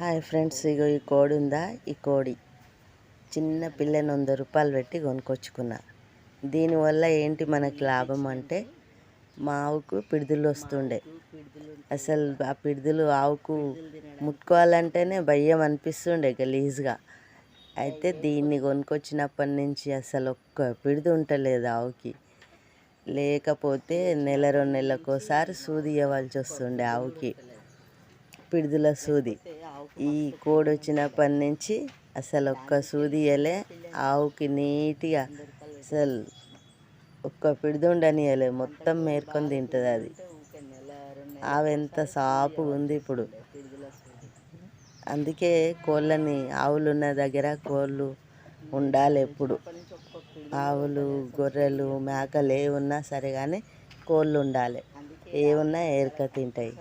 Hi friends, ఇగో ఈ కోడి ఉందా, ఈ కోడి చిన్న పిల్లని 100 రూపాయలు పెట్టి కొనుక్కొచ్చుకున్నా. దీనివల్ల ఏంటి మనకి లాభం అంటే, మా ఆవుకు పిడుదులు వస్తుండే. అసలు ఆ పిడుదులు ఆవుకు ముట్టుకోవాలంటేనే భయం అనిపిస్తుండే గలీజ్గా. అయితే దీన్ని కొనుక్కొచ్చినప్పటి నుంచి అసలు ఒక్క పిడుదు ఉంటలేదు ఆవుకి. లేకపోతే నెల 2 నెలలకోసారి సూది ఇవ్వాల్సి వస్తుండే ఆవుకి, పిడుదుల సూది. ఈ కోడి వచ్చినప్పటి నుంచి అసలు ఒక్క సూది ఇవ్వలే ఆవుకి. నీట్గా అసలు ఒక్క పిడుదు ఉండనియలే, మొత్తం మేర్కొని తింటుంది అది. ఆవు ఎంత సాపుగా ఉంది ఇప్పుడు. అందుకే కోళ్ళని, ఆవులు ఉన్న దగ్గర కోళ్ళు ఉండాలి ఎప్పుడు. ఆవులు, గొర్రెలు, మేకలు ఏ ఉన్నా సరే కానీ కోళ్ళు ఉండాలి. ఏ ఉన్నా ఏరుక తింటాయి.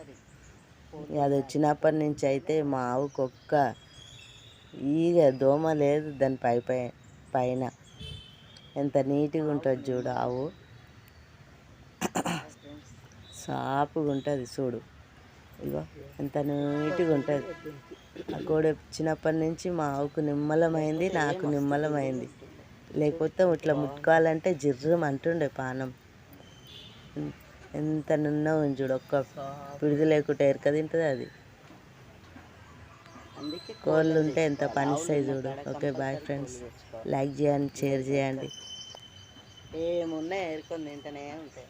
అది వచ్చినప్పటి నుంచి అయితే మా ఆవుకు ఒక్క ఈగ దోమ లేదు దాని పైన. ఎంత నీట్గా ఉంటుంది చూడు ఆవు, సాపుగా ఉంటుంది చూడు. ఇగో ఎంత నీట్గా ఉంటుంది. ఆ కోడి వచ్చినప్పటి నుంచి మా ఆవుకు నిమ్మలమైంది, నాకు నిమ్మలమైంది. లేకపోతే ఇట్లా ముట్టుకోవాలంటే జిర్రం అంటుండే పానం. ఎంత నున్నగా ఉంది చూడు, ఒక్క పిడుదు లేకుండా ఎరక తింటుంది అది. కోళ్ళు ఉంటే ఎంత పనిస్తాయి చూడు. Okay, bye friends. లైక్ చేయండి, షేర్ చేయండి. ఏమున్నా ఏరుకొని తింటూనే ఉంటాయి.